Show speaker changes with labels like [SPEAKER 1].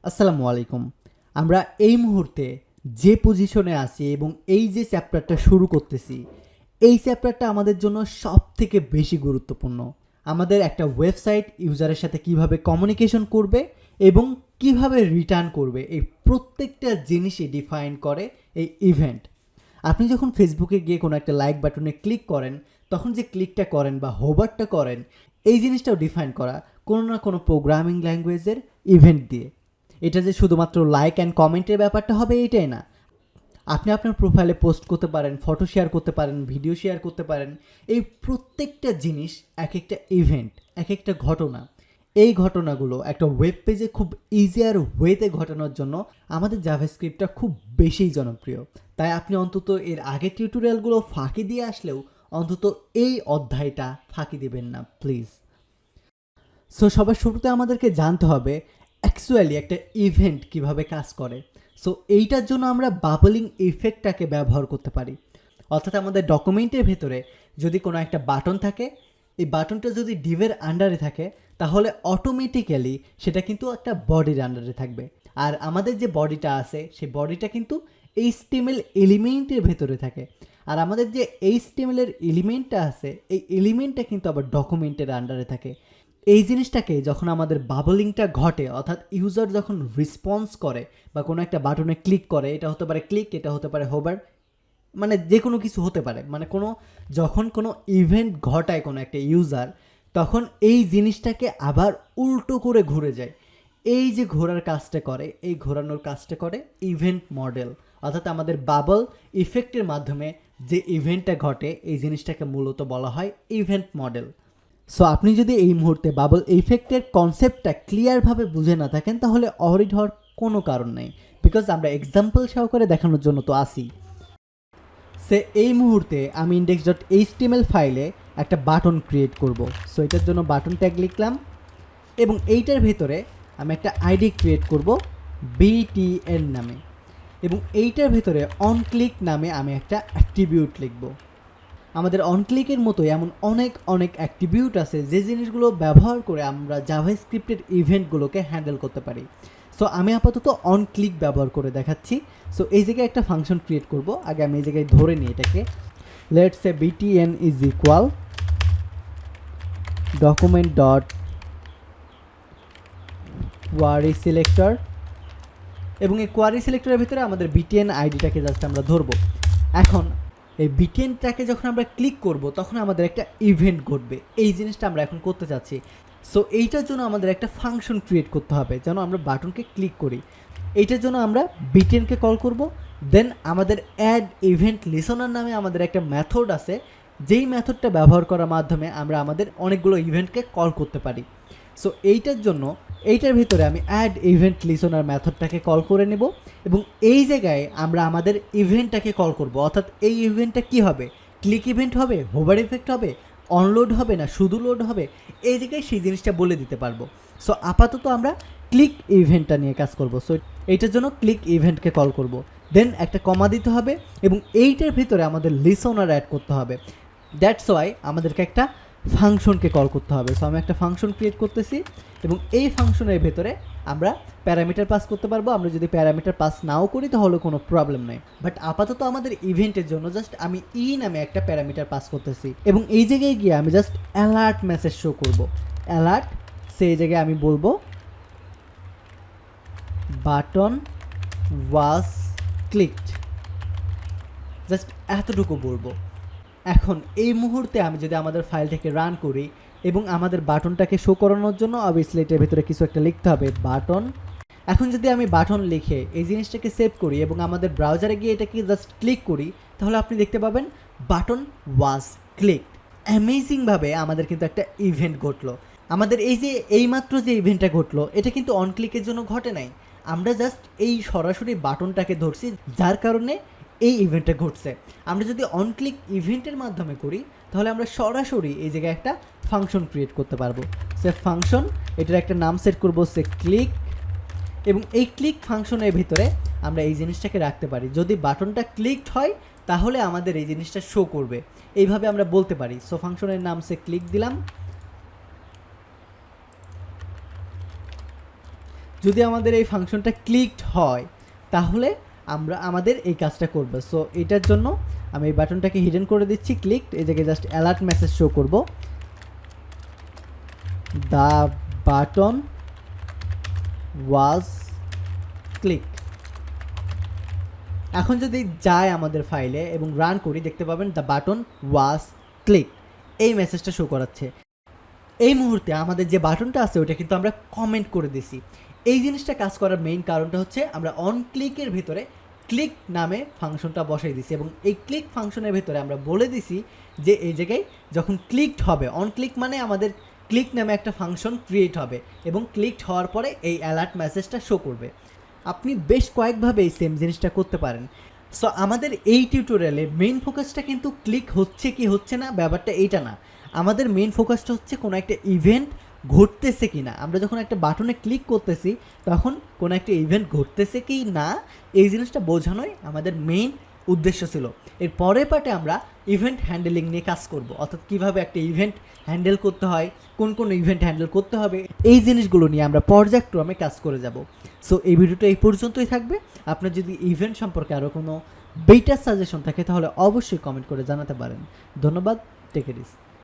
[SPEAKER 1] আসসালামু আলাইকুম। আমরা এই মুহূর্তে যে পজিশনে আছি এবং এই যে চ্যাপ্টারটা শুরু করতেছি, এই চ্যাপ্টারটা আমাদের জন্য সবথেকে বেশি গুরুত্বপূর্ণ। আমাদের একটা ওয়েবসাইট ইউজারের সাথে কিভাবে কমিউনিকেশন করবে এবং কিভাবে রিটার্ন করবে, এই প্রত্যেকটা জিনিসই ডিফাইন করে এই ইভেন্ট। আপনি যখন ফেসবুকে গিয়ে কোনো একটা লাইক বাটনে ক্লিক করেন, তখন যে ক্লিকটা করেন বা হোভারটা করেন, এই জিনিসটাও ডিফাইন করা কোনো না কোনো প্রোগ্রামিং ল্যাঙ্গুয়েজের ইভেন্ট দিয়ে। এটা যে শুধুমাত্র লাইক অ্যান্ড কমেন্টের ব্যাপারটা হবে এটাই না, আপনি আপনার প্রোফাইলে পোস্ট করতে পারেন, ফটো শেয়ার করতে পারেন, ভিডিও শেয়ার করতে পারেন। এই প্রত্যেকটা জিনিস এক একটা ইভেন্ট, এক একটা ঘটনা। এই ঘটনাগুলো একটা ওয়েব পেজে খুব ইজিয়ার ওয়েতে ঘটানোর জন্য আমাদের জাভাস্ক্রিপ্টটা খুব বেশি জনপ্রিয়। তাই আপনি অন্তত এর আগের টিউটোরিয়ালগুলো ফাঁকি দিয়ে আসলেও অন্তত এই অধ্যায়টা ফাঁকি দিবেন না প্লিজ। সো সবার শুরুতে আমাদেরকে জানতে হবে অ্যাকচুয়ালি একটা ইভেন্ট কিভাবে কাজ করে। সো এইটার জন্য আমরা বাবলিং ইফেক্টটাকে ব্যবহার করতে পারি। অর্থাৎ আমাদের ডকুমেন্টের ভেতরে যদি কোনো একটা বাটন থাকে, এই বাটনটা যদি ডিভের আন্ডারে থাকে, তাহলে অটোমেটিক্যালি সেটা কিন্তু একটা বডির আন্ডারে থাকবে। আর আমাদের যে বডিটা আছে সেই বডিটা কিন্তু HTML এলিমেন্টের ভেতরে থাকে। আর আমাদের যে HTML এর এলিমেন্টটা আছে, এই এলিমেন্টটা কিন্তু আবার ডকুমেন্টের আন্ডারে থাকে। এই জিনিসটাকে যখন আমাদের বাবলিংটা ঘটে, অর্থাৎ ইউজার যখন রেসপন্স করে বা কোনো একটা বাটনে ক্লিক করে, এটা হতে পারে ক্লিক, এটা হতে পারে হোভার, মানে যে কোনো কিছু হতে পারে, মানে যখন কোনো ইভেন্ট ঘটায় কোনো একটা ইউজার, তখন এই জিনিসটাকে আবার উল্টো করে ঘুরে যায়। এই যে ঘোরার কাজটা করে, এই ঘোরানোর কাজটা করে ইভেন্ট মডেল। অর্থাৎ আমাদের বাবল ইফেক্টের মাধ্যমে যে ইভেন্টটা ঘটে, এই জিনিসটাকে মূলত বলা হয় ইভেন্ট মডেল। সো আপনি যদি এই মুহূর্তে বাবল ইফেক্টের কনসেপ্টটা ক্লিয়ারভাবে বুঝে না থাকেন, তাহলে অরিড হওয়ার কোনো কারণ নেই, বিকজ আমরা এক্সাম্পল সহকারে দেখানোর জন্য তো আসি। সে এই মুহূর্তে আমি index.html ফাইলে একটা বাটন ক্রিয়েট করব। সো এটার জন্য বাটন ট্যাগ লিখলাম এবং এইটার ভেতরে আমি একটা আইডি ক্রিয়েট করব btn নামে, এবং এইটার ভেতরে অন ক্লিক নামে আমি একটা অ্যাট্রিবিউট লিখব। আমাদের অন ক্লিকের মতো এমন অনেক অনেক অ্যাট্রিবিউট আছে যে জিনিসগুলো ব্যবহার করে আমরা জাভাস্ক্রিপ্টের ইভেন্টগুলোকে হ্যান্ডেল করতে পারি। সো আমি আপাতত অন ক্লিক ব্যবহার করে দেখাচ্ছি। সো এই জায়গায় একটা ফাংশন ক্রিয়েট করব। আগে আমি এই জায়গায় ধরে নিই এটাকে, let's say btn is equal document dot query selector, এবং এই কোয়ারি সিলেক্টরের ভিতরে আমাদের btn আইডিটাকে জাস্ট আমরা ধরবো। এখন এই বিটেনটাকে যখন আমরা ক্লিক করব, তখন আমাদের একটা ইভেন্ট ঘটবে। এই জিনিসটা আমরা এখন করতে চাচ্ছি। সো এইটার জন্য আমাদের একটা ফাংশন ক্রিয়েট করতে হবে যেন আমরা বাটনকে ক্লিক করি। এইটার জন্য আমরা বিটেনকে কল করব। দেন আমাদের অ্যাড ইভেন্ট লিসনার নামে আমাদের একটা মেথড আছে, যেই মেথডটা ব্যবহার করার মাধ্যমে আমরা আমাদের অনেকগুলো ইভেন্টকে কল করতে পারি। সো এইটার জন্য এইটার ভিতরে আমি অ্যাড ইভেন্ট লিসনার মেথডটাকে কল করে নেব, এবং এই জায়গায় আমরা আমাদের ইভেন্টটাকে কল করব। অর্থাৎ এই ইভেন্টটা কি হবে, ক্লিক ইভেন্ট হবে, হোভার ইফেক্ট হবে, অনলোড হবে না শুধু লোড হবে, এই জায়গায় সেই জিনিসটা বলে দিতে পারবো। সো আপাতত আমরা ক্লিক ইভেন্টটা নিয়ে কাজ করব। সো এইটার জন্য ক্লিক ইভেন্টকে কল করব, দেন একটা কমা দিতে হবে এবং এইটার ভিতরে আমাদের লিসনার অ্যাড করতে হবে। দ্যাটস ওয়াই আমাদেরকে একটা ফাংশনকে কল করতে হবে। সো আমি একটা ফাংশন ক্রিয়েট করতেছি এবং এই ফাংশনের ভেতরে আমরা প্যারামিটার পাস করতে পারবো। আমরা যদি প্যারামিটার পাস নাও করি তাহলে কোনো প্রবলেম নেই, বাট আপাতত আমাদের ইভেন্টের জন্য জাস্ট আমি নামে একটা প্যারামিটার পাস করতেছি, এবং এই জায়গায় গিয়ে আমি জাস্ট অ্যালার্ট মেসেজ শো করব। অ্যালার্ট, সেই জায়গায় আমি বলবো বাটন ওয়াজ ক্লিকড, জাস্ট এতটুকু বলবো। এখন এই মুহূর্তে আমি যদি আমাদের ফাইলটাকে রান করি এবং আমাদের বাটনটাকে শো করানোর জন্য অবভিয়াসলি এটার ভিতরে কিছু একটা লিখতে হবে, বাটন। এখন যদি আমি বাটন লিখে এই জিনিসটাকে সেভ করি এবং আমাদের ব্রাউজারে গিয়ে এটাকে জাস্ট ক্লিক করি, তাহলে আপনি দেখতে পাবেন বাটন ওয়াজ ক্লিকড। অ্যামেজিংভাবে আমাদের কিন্তু একটা ইভেন্ট ঘটলো। আমাদের এই যে এইমাত্র যে ইভেন্টটা ঘটলো, এটা কিন্তু অন ক্লিকের জন্য ঘটে নাই। আমরা জাস্ট এই সরাসরি বাটনটাকে ধরছি, যার কারণে এই ইভেন্টটা ঘটছে। আমরা যদি অন ক্লিক ইভেন্টের মাধ্যমে করি, তাহলে আমরা সরাসরি এই জায়গায় একটা ফাংশন ক্রিয়েট করতে পারবো। সে ফাংশন, এটার একটা নাম সেট করবো সে ক্লিক, এবং এই ক্লিক ফাংশনের ভিতরে আমরা এই জিনিসটাকে রাখতে পারি। যদি বাটনটা ক্লিকড হয় তাহলে আমাদের এই জিনিসটা শো করবে, এইভাবে আমরা বলতে পারি। সো ফাংশনের নাম সে ক্লিক দিলাম। যদি আমাদের এই ফাংশনটা ক্লিকড হয় তাহলে আমরা আমাদের এই কাজটা করব। সো এটার জন্য আমি এই বাটনটাকে হিডেন করে দিচ্ছি, ক্লিকড, এই জায়গায় জাস্ট অ্যালার্ট মেসেজ শো করব, দ্য বাটন ওয়াজ ক্লিক। এখন যদি যাই আমাদের ফাইলে এবং রান করি দেখতে পাবেন দ্য বাটন ওয়াজ ক্লিক, এই মেসেজটা শো করাচ্ছে। এই মুহূর্তে আমাদের যে বাটনটা আছে ওটা কিন্তু আমরা কমেন্ট করে দিছি। এই জিনিসটা কাজ করার মেইন কারণটা হচ্ছে আমরা অন ক্লিকের ভিতরে ক্লিক নামে ফাংশনটা বসাই দিছি এবং এই ক্লিক ফাংশনের ভিতরে আমরা বলে দিছি যে এই জায়গায় যখন ক্লিকড হবে, অন ক্লিক মানে আমাদের ক্লিক নামে একটা ফাংশন ক্রিয়েট হবে এবং ক্লিকড হওয়ার পরে এই অ্যালার্ট মেসেজটা শো করবে। আপনি বেশ কয়েকভাবে এই সেম জিনিসটা করতে পারেন। সো আমাদের এই টিউটোরিয়ালে মেইন ফোকাসটা কিন্তু ক্লিক হচ্ছে কি হচ্ছে না ব্যাপারটা এইটা না, আমাদের মেইন ফোকাসটা হচ্ছে কোনো একটা ইভেন্ট ঘটতেছে কি না। আমরা যখন একটা বাটনে ক্লিক করতেছি তখন কোনো একটা ইভেন্ট ঘটতেছে কি না এই জিনিসটা বোঝানোই আমাদের মেইন উদ্দেশ্য ছিল। এর পরের পার্টে আমরা ইভেন্ট হ্যান্ডেলিং নিয়ে কাজ করব, অর্থাৎ কীভাবে একটা ইভেন্ট হ্যান্ডেল করতে হয়, কোন কোন ইভেন্ট হ্যান্ডেল করতে হবে, এই জিনিসগুলো নিয়ে আমরা পর্যায়ক্রমে কাজ করে যাব। সো এই ভিডিওটা এই পর্যন্তই থাকবে। আপনার যদি ইভেন্ট সম্পর্কে আরও কোনো বেটার সাজেশন থাকে তাহলে অবশ্যই কমেন্ট করে জানাতে পারেন। ধন্যবাদ, টেক ইট ইজি।